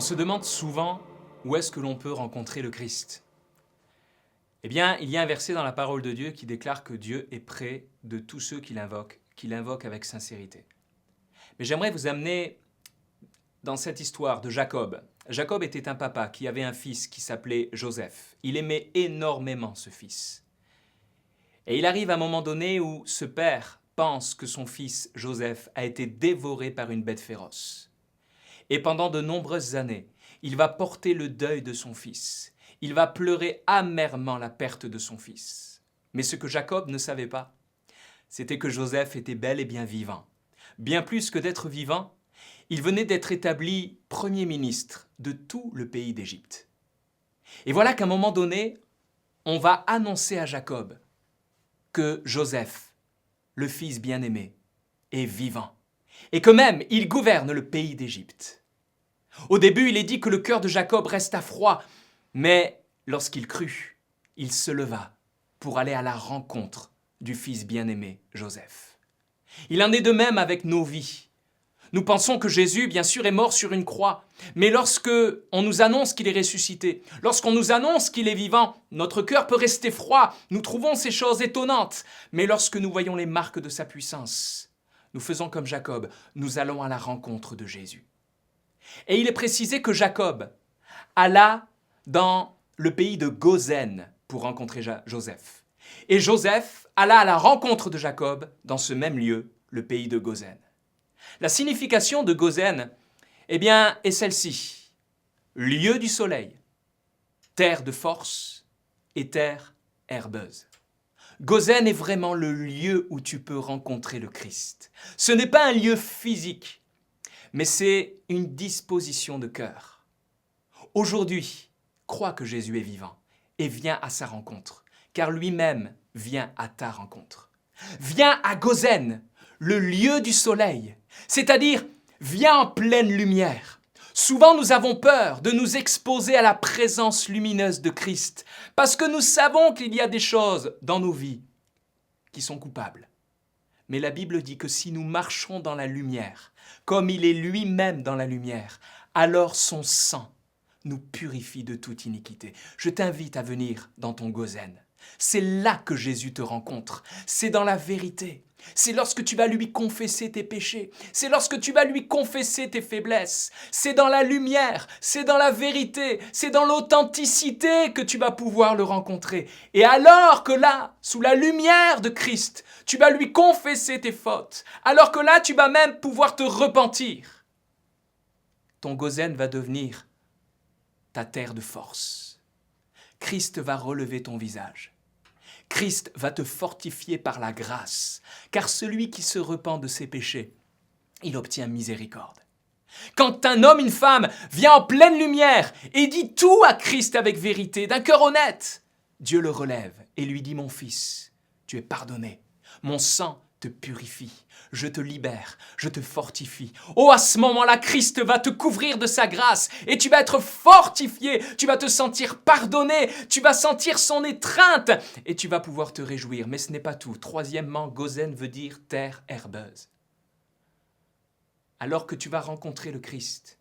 se demande souvent où est-ce que l'on peut rencontrer le Christ. Eh bien, il y a un verset dans la parole de Dieu qui déclare que Dieu est près de tous ceux qui l'invoquent avec sincérité. Mais j'aimerais vous amener dans cette histoire de Jacob. Jacob était un papa qui avait un fils qui s'appelait Joseph. Il aimait énormément ce fils. Et il arrive à un moment donné où ce père pense que son fils Joseph a été dévoré par une bête féroce. Et pendant de nombreuses années, il va porter le deuil de son fils. Il va pleurer amèrement la perte de son fils. Mais ce que Jacob ne savait pas, c'était que Joseph était bel et bien vivant. Bien plus que d'être vivant, il venait d'être établi premier ministre de tout le pays d'Égypte. Et voilà qu'à un moment donné, on va annoncer à Jacob que Joseph, le fils bien-aimé, est vivant et que même il gouverne le pays d'Égypte. Au début, il est dit que le cœur de Jacob resta froid, mais lorsqu'il crut, il se leva pour aller à la rencontre du fils bien-aimé Joseph. Il en est de même avec nos vies. Nous pensons que Jésus, bien sûr, est mort sur une croix, mais lorsque on nous annonce qu'il est ressuscité, lorsqu'on nous annonce qu'il est vivant, notre cœur peut rester froid, nous trouvons ces choses étonnantes, mais lorsque nous voyons les marques de sa puissance, nous faisons comme Jacob, nous allons à la rencontre de Jésus. Et il est précisé que Jacob alla dans le pays de Goshen pour rencontrer Joseph. Et Joseph alla à la rencontre de Jacob dans ce même lieu, le pays de Goshen. La signification de Goshen, est celle-ci. Lieu du soleil, terre de force et terre herbeuse. Goshen est vraiment le lieu où tu peux rencontrer le Christ. Ce n'est pas un lieu physique, mais c'est une disposition de cœur. Aujourd'hui, crois que Jésus est vivant et viens à sa rencontre, car lui-même vient à ta rencontre. Viens à Goshen, le lieu du soleil, c'est-à-dire viens en pleine lumière. Souvent, nous avons peur de nous exposer à la présence lumineuse de Christ, parce que nous savons qu'il y a des choses dans nos vies qui sont coupables. Mais la Bible dit que si nous marchons dans la lumière, comme il est lui-même dans la lumière, alors son sang nous purifie de toute iniquité. Je t'invite à venir dans ton Goshen. C'est là que Jésus te rencontre. C'est dans la vérité. C'est lorsque tu vas lui confesser tes péchés. C'est lorsque tu vas lui confesser tes faiblesses. C'est dans la lumière. C'est dans la vérité. C'est dans l'authenticité que tu vas pouvoir le rencontrer. Et alors que là, sous la lumière de Christ, tu vas lui confesser tes fautes. Alors que là, tu vas même pouvoir te repentir. Ton Goshen va devenir ta terre de force. Christ va relever ton visage. Christ va te fortifier par la grâce, car celui qui se repent de ses péchés, il obtient miséricorde. Quand un homme, une femme, vient en pleine lumière et dit tout à Christ avec vérité, d'un cœur honnête, Dieu le relève et lui dit « Mon fils, tu es pardonné, mon sang te purifie, je te libère, je te fortifie. » Oh, à ce moment-là, Christ va te couvrir de sa grâce et tu vas être fortifié, tu vas te sentir pardonné, tu vas sentir son étreinte et tu vas pouvoir te réjouir. Mais ce n'est pas tout. Troisièmement, Goshen veut dire terre herbeuse. Alors que tu vas rencontrer le Christ,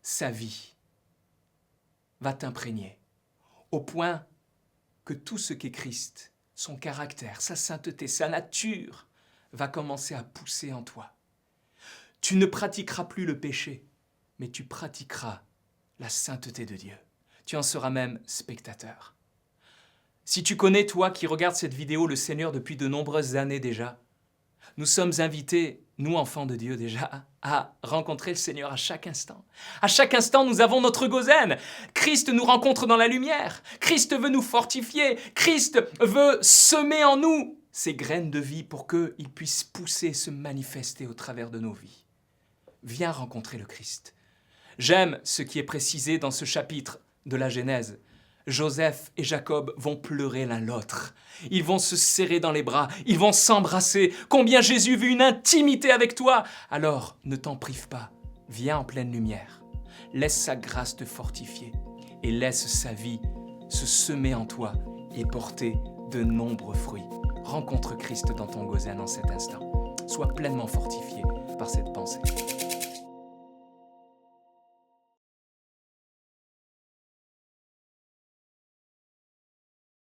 sa vie va t'imprégner au point que tout ce qu'est Christ, son caractère, sa sainteté, sa nature, va commencer à pousser en toi. Tu ne pratiqueras plus le péché, mais tu pratiqueras la sainteté de Dieu. Tu en seras même spectateur. Si tu connais, toi qui regardes cette vidéo, le Seigneur depuis de nombreuses années déjà, nous sommes invités, nous enfants de Dieu déjà, à rencontrer le Seigneur à chaque instant. À chaque instant, nous avons notre Goshen. Christ nous rencontre dans la lumière. Christ veut nous fortifier. Christ veut semer en nous ces graines de vie pour qu'il puisse pousser, se manifester au travers de nos vies. Viens rencontrer le Christ. J'aime ce qui est précisé dans ce chapitre de la Genèse. Joseph et Jacob vont pleurer l'un l'autre. Ils vont se serrer dans les bras, ils vont s'embrasser. Combien Jésus veut une intimité avec toi. Alors, ne t'en prive pas. Viens en pleine lumière. Laisse sa grâce te fortifier et laisse sa vie se semer en toi et porter de nombreux fruits. Rencontre Christ dans ton Goshen en cet instant. Sois pleinement fortifié par cette pensée.